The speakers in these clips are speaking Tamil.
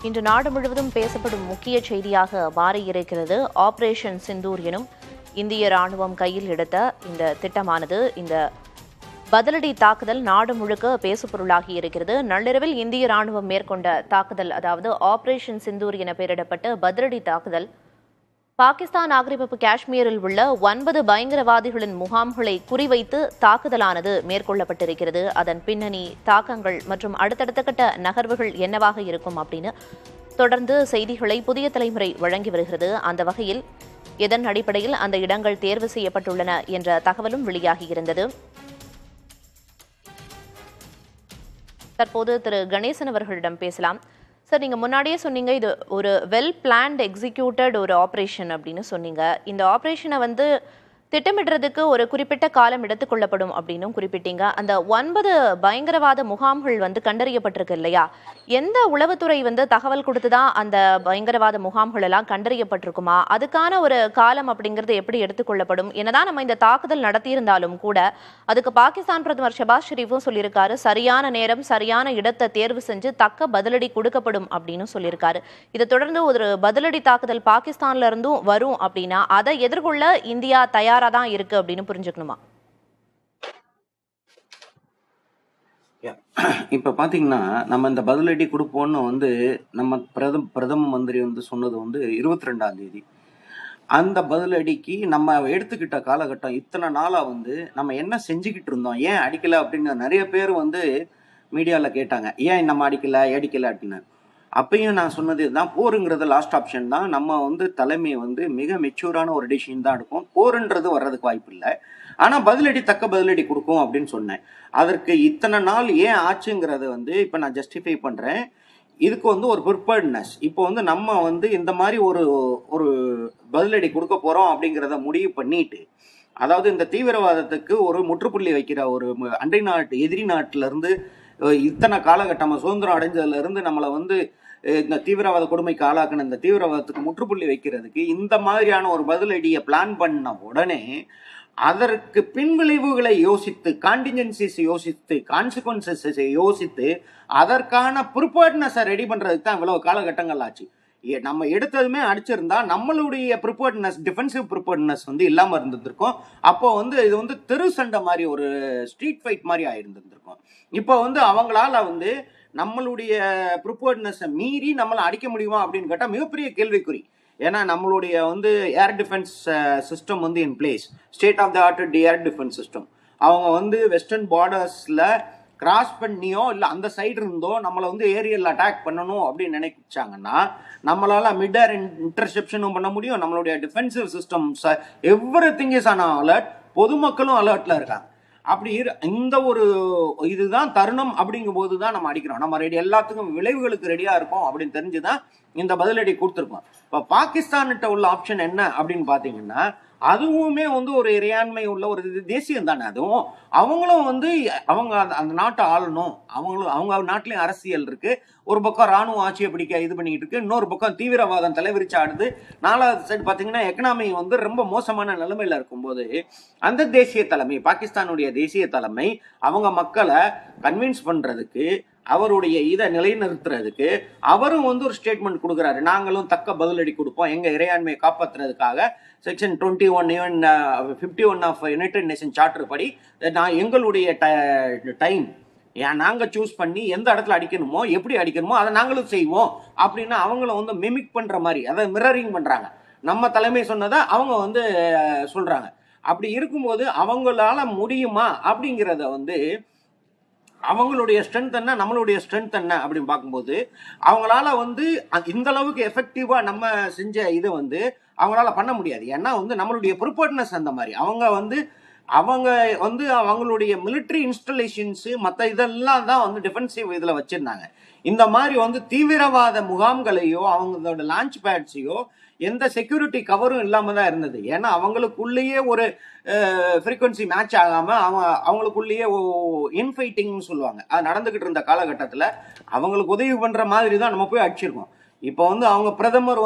இன்று நாடு முழுவதும் பேசப்படும் முக்கிய செய்தியாக மாறியிருக்கிறது. ஆபரேஷன் சிந்தூர் எனும் இந்திய ராணுவம் கையில் எடுத்த இந்த திட்டமானது, இந்த பதிலடி தாக்குதல் நாடு முழுக்க பேசுபொருளாகி இருக்கிறது. நள்ளிரவில் இந்திய ராணுவம் மேற்கொண்ட தாக்குதல், அதாவது ஆபரேஷன் சிந்தூர் என பெயரிடப்பட்ட பதிலடி தாக்குதல், பாகிஸ்தான் ஆக்கிரமிப்பு காஷ்மீரில் உள்ள 9 பயங்கரவாதிகளின் முகாம்களை குறிவைத்து தாக்குதலானது மேற்கொள்ளப்பட்டிருக்கிறது. அதன் பின்னணி, தாக்கங்கள் மற்றும் அடுத்தடுத்த கட்ட நகர்வுகள் என்னவாக இருக்கும் அப்படின்னு தொடர்ந்து செய்திகளை புதிய தலைமுறை வழங்கி வருகிறது. அந்த வகையில் எதன் அடிப்படையில் அந்த இடங்கள் தேர்வு செய்யப்பட்டுள்ளன என்ற தகவலும் வெளியாகியிருந்தது. தற்போது திரு கணேசன் அவர்களிடம் பேசலாம். சார், நீங்கள் முன்னாடியே சொன்னீங்க இது ஒரு வெல் பிளான்ட் எக்ஸிக்யூட்டட் ஒரு ஆப்ரேஷன் அப்படின்னு சொன்னீங்க. இந்த ஆப்ரேஷனை திட்டமிடுறதுக்கு ஒரு குறிப்பிட்ட காலம் எடுத்துக்கொள்ளப்படும் அப்படின்னும் குறிப்பிட்டீங்க. அந்த 9 பயங்கரவாத முகாம்கள் கண்டறியப்பட்டிருக்கு இல்லையா? எந்த உளவுத்துறை தகவல் கொடுத்துதான் அந்த பயங்கரவாத முகாம்கள் எல்லாம் கண்டறியப்பட்டிருக்குமா? அதுக்கான ஒரு காலம் அப்படிங்கிறது எப்படி எடுத்துக்கொள்ளப்படும்? என்னதான் நம்ம இந்த தாக்குதல் நடத்தியிருந்தாலும் கூட அதுக்கு பாகிஸ்தான் பிரதமர் ஷெபாஸ் ஷெரீஃபும் சொல்லியிருக்காரு, சரியான நேரம் சரியான இடத்தை தேர்வு செஞ்சு தக்க பதிலடி கொடுக்கப்படும் அப்படின்னு சொல்லியிருக்காரு. இதை தொடர்ந்து ஒரு பதிலடி தாக்குதல் பாகிஸ்தான்ல இருந்தும் வரும் அப்படின்னா அதை எதிர்கொள்ள இந்தியா தயாரா தான் இருக்கு அப்படின்னு புரிஞ்சுக்கணுமா? இப்ப பாத்தீங்கன்னா, நம்ம இந்த பதிலடி கொடுப்போம்னு நம்ம பிரதம மந்திரி சொன்னது 22ஆம் தேதி. அந்த பதிலடிக்கு நம்ம எடுத்துக்கிட்ட காலகட்டம் இத்தனை நாளா நம்ம என்ன செஞ்சுக்கிட்டு இருந்தோம், ஏன் அடிக்கல அப்படின்னு நிறைய பேர் மீடியால கேட்டாங்க. ஏன் நம்ம அடிக்கல அப்படின்னு. அப்பயும் நான் சொன்னது இதுதான், போருங்கிறது லாஸ்ட் ஆப்ஷன் தான். நம்ம தலைமை மிக மெச்சூரான ஒரு டிசிஷன் தான் எடுக்கும். போருன்றது வர்றதுக்கு வாய்ப்பு இல்லை. ஆனா தக்க பதிலடி கொடுக்கும் அப்படின்னு சொன்னேன். அதற்கு இத்தனை நாள் ஏன் ஆச்சுங்கிறத இப்ப நான் ஜஸ்டிஃபை பண்றேன். இதுக்கு ஒரு ப்ரிப்பேர்ட்னஸ். இப்போ நம்ம இந்த மாதிரி ஒரு பதிலடி கொடுக்க போறோம் அப்படிங்கிறத முடிவு பண்ணிட்டு, அதாவது இந்த தீவிரவாதத்துக்கு ஒரு முற்றுப்புள்ளி வைக்கிற ஒரு அண்டை நாட்டு, எதிரி நாட்டுல இருந்து இத்தனை காலகட்டம் சுதந்திரம் அடைஞ்சதுல இருந்து நம்மளை இந்த தீவிரவாத கொடுமைக்கு ஆளாக்குன இந்த தீவிரவாதத்துக்கு முற்றுப்புள்ளி வைக்கிறதுக்கு இந்த மாதிரியான ஒரு பதிலடியை பிளான் பண்ண உடனே அதற்கு பின்விளைவுகளை யோசித்து, கான்டிஜென்சிஸ் யோசித்து, கான்சிக்வன்சஸ் யோசித்து அதற்கான ப்ரிப்பேர்ட்னஸை ரெடி பண்றதுக்கு தான் இவ்வளவு காலகட்டங்கள் ஆச்சு. நம்ம எடுத்ததுமே அடிச்சிருந்தா நம்மளுடைய ப்ரிப்பேர்ட்னஸ், டிஃபென்சிவ் ப்ரிப்பேர்ட்னஸ் இல்லாம இருந்திருக்கும். அப்போ இது தெரு சண்டை மாதிரி, ஒரு ஸ்ட்ரீட் ஃபைட் மாதிரி ஆயிருந்திருக்கும். இப்போ அவங்களால நம்மளுடைய ப்ரிப்பேர்ட்னஸை மீறி நம்மளை அடிக்க முடியுமா அப்படின்னு கேட்டால் மிகப்பெரிய கேள்விக்குறி. ஏன்னா நம்மளுடைய air defence system in place, state of the art air defence system. அவங்க வெஸ்டர்ன் பார்டர்ஸ்ல கிராஸ் பண்ணியோ இல்லை அந்த சைடு இருந்தோ நம்மளை ஏரியல் அட்டாக் பண்ணணும் அப்படின்னு நினைச்சாங்கன்னா நம்மளால மிட் ஏர் இன்டர்செப்ஷனும் பண்ண முடியும். நம்மளுடைய defensive systems everything is on alert. பொதுமக்களும் அலர்ட்ல இருக்காங்க. அப்படி இந்த ஒரு இதுதான் தருணம். அப்படிங்கும் போதுதான் நம்ம அடிக்கிறோம். நம்ம ரெடி, எல்லாத்துக்கும் விளைவுகளுக்கு ரெடியா இருக்கோம் அப்படின்னு தெரிஞ்சுதான் இந்த பதிலடி கொடுத்துருக்கோம். இப்ப பாகிஸ்தான்கிட்ட உள்ள ஆப்ஷன் என்ன அப்படின்னு பாத்தீங்கன்னா, அதுவுமே ஒரு இறையாண்மை உள்ள ஒரு தேசியம் தானே. அதுவும் அவங்களும் அவங்க அந்த நாட்டை ஆளணும். அவங்க நாட்டிலையும் அரசியல் இருக்கு. ஒரு பக்கம் ராணுவ ஆட்சியை பிடிக்க இது பண்ணிட்டு இருக்கு, இன்னொரு பக்கம் தீவிரவாதம் தலைவிரிச்சு ஆடுது. 4வது சைடு பாத்தீங்கன்னா எக்கனாமி ரொம்ப மோசமான நிலைமையில இருக்கும்போது அந்த தேசிய தலைமை, பாகிஸ்தானுடைய தேசிய தலைமை அவங்க மக்களை கன்வின்ஸ் பண்றதுக்கு, அவருடைய இதை நிலைநிறுத்துறதுக்கு அவரும் ஒரு ஸ்டேட்மெண்ட் கொடுக்குறாரு. நாங்களும் தக்க பதிலடி கொடுப்போம் எங்க இறையாண்மையை காப்பாற்றுறதுக்காக. Section 21 even 51 of United Nation charter படி எங்களுடைய டைம் நாங்க சூஸ் பண்ணி எந்த இடத்துல அடிக்கணுமோ, எப்படி அடிக்கணுமோ அதை நாங்களும் செய்வோம் அப்படின்னு அவங்களும் மிமிக் பண்ற மாதிரி, அதை மிரரிங் பண்றாங்க. நம்ம தலைமை சொன்னதை அவங்க சொல்றாங்க. அப்படி இருக்கும்போது அவங்களால முடியுமா அப்படிங்கிறத அவங்களுடைய ஸ்ட்ரென்த் என்ன, நம்மளுடைய ஸ்ட்ரென்த் என்ன அப்படின்னு பார்க்கும்போது அவங்களால இந்த அளவுக்கு எஃபெக்டிவா நம்ம செஞ்ச இதை அவங்களால பண்ண முடியாது. ஏன்னா நம்மளுடைய ப்ரிப்பேர்ட்னஸ் அந்த மாதிரி. அவங்க அவங்களுடைய மிலிட்டரி இன்ஸ்டலேஷன்ஸ் மற்ற இதெல்லாம் தான் டிஃபென்சிவ் இதில் வச்சிருந்தாங்க. இந்த மாதிரி தீவிரவாத முகாம்களையோ அவங்களோட லான்ச் பேட்ஸையோ எந்த செக்யூரிட்டி கவரும் இல்லாம தான் இருந்தது. ஏன்னா அவங்களுக்குள்ளேயே ஒரு ஃப்ரீக்வன்சி மேட்ச் ஆகாம அவங்களுக்குள்ளேயே இன்ஃபைட்டிங்னு சொல்லுவாங்க, அது நடந்துகிட்டு இருந்த காலகட்டத்தில் அவங்களுக்கு உதவி பண்ற மாதிரி தான் நம்ம போய் அடிச்சிருக்கோம். இப்போ அவங்க பிரதமர்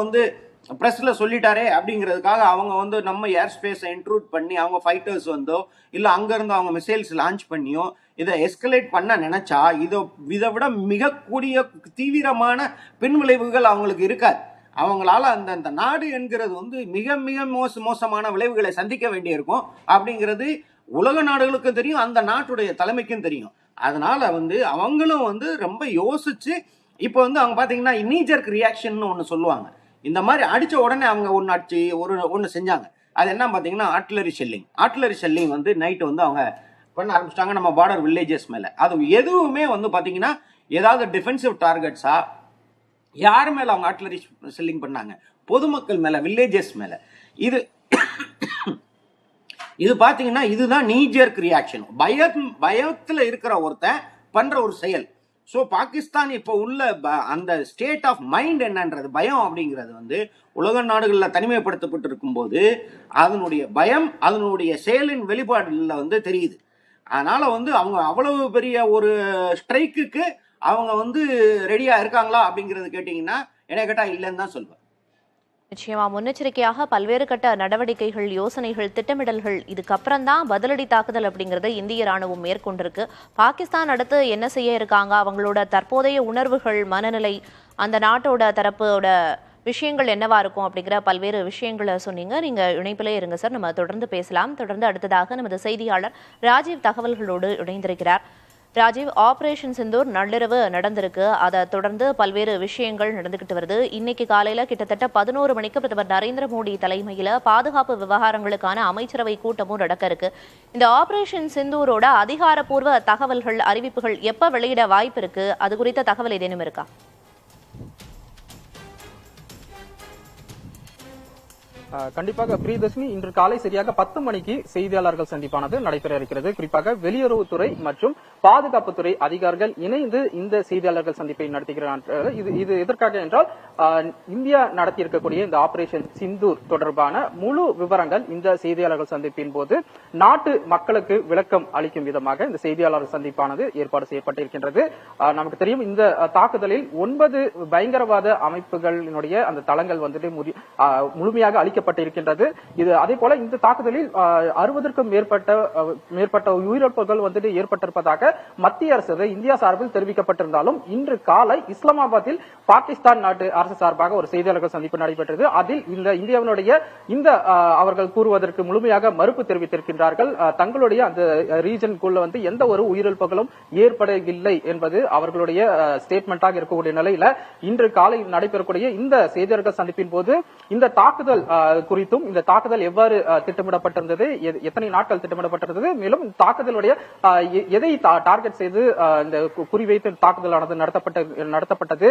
பிரஸ்ல சொல்லிட்டாரே அப்படிங்கிறதுக்காக அவங்க வந்து நம்ம ஏர் ஸ்பேஸை இன்ட்ரூட் பண்ணி அவங்க ஃபைட்டர்ஸ் வந்தோ இல்ல அங்க இருந்து அவங்க மிசைல்ஸ் லான்ச் பண்ணியோ இதை எஸ்கலேட் பண்ண நினைச்சா இதை விட மிக கூடிய தீவிரமான பின்விளைவுகள் அவங்களுக்கு இருக்காது. அவங்களால அந்த நாடு என்கிறது வந்து மிக மிக மோசமான விளைவுகளை சந்திக்க வேண்டியிருக்கும் அப்படிங்கிறது உலக நாடுகளுக்கும் தெரியும், அந்த நாட்டுடைய தலைமைக்கும் தெரியும். அதனால வந்து அவங்களும் வந்து ரொம்ப யோசிச்சு இப்போ வந்து அவங்க பாத்தீங்கன்னா இமீடியட் ரியாக்ஷன் ஒன்று சொல்லுவாங்க. இந்த மாதிரி அடிச்ச உடனே அவங்க ஒன்று செஞ்சாங்க. அது என்ன பார்த்தீங்கன்னா ஆர்ட்டிலரி ஷெல்லிங் வந்து நைட்டு வந்து அவங்க பண்ண ஆரம்பிச்சிட்டாங்க நம்ம பார்டர் வில்லேஜஸ் மேலே. அது எதுவுமே வந்து பார்த்தீங்கன்னா ஏதாவது டிஃபென்சிவ் டார்கெட்ஸா யார் மேலே அவங்க ஆர்ட்டிலரி ஷெல்லிங் பண்ணாங்க? பொதுமக்கள் மேலே, வில்லேஜஸ் மேலே. இது பார்த்தீங்கன்னா இதுதான் நீஜர்க் ரியாக்ஷன். பயத்தில் இருக்கிற ஒருத்தன் பண்ணுற ஒரு செயல். ஸோ பாகிஸ்தான் இப்போ உள்ள அந்த ஸ்டேட் ஆஃப் மைண்ட் என்னன்றது, பயம் அப்படிங்கிறது வந்து உலக நாடுகளில் தனிமைப்படுத்தப்பட்டு இருக்கும்போது அதனுடைய பயம் அதனுடைய செயலின் வெளிப்பாடுல வந்து தெரியுது. அதனால வந்து அவங்க அவ்வளவு பெரிய ஒரு ஸ்ட்ரைக்குக்கு அவங்க வந்து ரெடியா இருக்காங்களா அப்படிங்கிறது கேட்டீங்கன்னா என்ன கேட்டா இல்லைன்னு தான் சொல்வேன். நிச்சயமா முன்னெச்சரிக்கையாக பல்வேறு கட்ட நடவடிக்கைகள், யோசனைகள், திட்டமிடல்கள், இதுக்கப்புறம் தான் பதிலடி தாக்குதல் அப்படிங்கறத இந்திய ராணுவம் மேற்கொண்டிருக்கு. பாகிஸ்தான் அடுத்து என்ன செய்ய இருக்காங்க, அவங்களோட தற்போதைய உணர்வுகள், மனநிலை, அந்த நாட்டோட தரப்போட விஷயங்கள் என்னவா இருக்கும் அப்படிங்கிற பல்வேறு விஷயங்களை சொன்னீங்க. நீங்க இணைப்பிலே இருங்க சார், நம்ம தொடர்ந்து பேசலாம். தொடர்ந்து அடுத்ததாக நமது செய்தியாளர் ராஜீவ் தகவல்களோடு இணைந்திருக்கிறார். ராஜீவ், ஆபரேஷன் சிந்தூர் நள்ளிரவு நடந்திருக்கு. அதை தொடர்ந்து பல்வேறு விஷயங்கள் நடந்துகிட்டு வருது. இன்னைக்கு காலையில கிட்டத்தட்ட 11 மணிக்கு பிரதமர் நரேந்திர மோடி தலைமையில பாதுகாப்பு விவகாரங்களுக்கான அமைச்சரவை கூட்டமும் நடக்க இருக்கு. இந்த ஆபரேஷன் சிந்தூரோட அதிகாரப்பூர்வ தகவல்கள், அறிவிப்புகள் எப்ப வெளியிட வாய்ப்பு இருக்கு? அது குறித்த தகவல் ஏதேனும் இருக்கா? கண்டிப்பாக பிரியதர்ஷினி, இன்று காலை சரியாக 10 மணிக்கு செய்தியாளர்கள் சந்திப்பானது நடைபெற இருக்கிறது. குறிப்பாக வெளியுறவுத்துறை மற்றும் பாதுகாப்புத்துறை அதிகாரிகள் இணைந்து இந்த செய்தியாளர்கள் சந்திப்பை நடத்துகிறார்கள். இது எதற்காக என்றால், இந்தியா நடத்தியிருக்கக்கூடிய இந்த ஆபரேஷன் சிந்தூர் தொடர்பான முழு விவரங்கள் இந்த செய்தியாளர்கள் சந்திப்பின் போது நாட்டு மக்களுக்கு விளக்கம் அளிக்கும் விதமாக இந்த செய்தியாளர்கள் சந்திப்பானது ஏற்பாடு செய்யப்பட்டிருக்கின்றது. நமக்கு தெரியும், இந்த தாக்குதலில் 9 பயங்கரவாத அமைப்புகளினுடைய அந்த தளங்கள் வந்துட்டு முழுமையாக அளிக்கப்பட்டிருக்கின்றது. இது அதே போல இந்த தாக்குதலில் 60க்கும் மேற்பட்ட உயிரிழப்புகள் வந்துட்டு ஏற்பட்டிருப்பதாக மத்திய அரசு இந்தியா சார்பில் தெரிவிக்கப்பட்டிருந்தாலும், இன்று காலை இஸ்லாமாபாத்தில் பாகிஸ்தான் நாட்டு அரசு சார்பாக ஒரு செய்தியாளர்கள் சந்திப்பு நடைபெற்றது. அதில் இந்த இந்தியாவினுடைய இந்த அவர்கள் கூறுவதற்கு முழுமையாக மறுப்பு தெரிவித்திருக்கின்றார்கள். தங்களுடைய அந்த ரீஜனுக்குள்ள வந்து எந்த ஒரு உயிரிழப்புகளும் ஏற்படவில்லை என்பது அவர்களுடைய ஸ்டேட்மெண்டாக இருக்கக்கூடிய நிலையில இன்று காலை நடைபெறக்கூடிய இந்த செய்தியாளர்கள் சந்திப்பின் போது இந்த தாக்குதல் குறித்தும், இந்த தாக்குதல் எவ்வாறு திட்டமிடப்பட்டிருந்தது, எத்தனை நாட்கள் திட்டமிடப்பட்டிருந்தது, மேலும் தாக்குதலுடைய எதை டார்கெட் செய்து இந்த குறிவைத்து தாக்குதலானது நடத்தப்பட்டது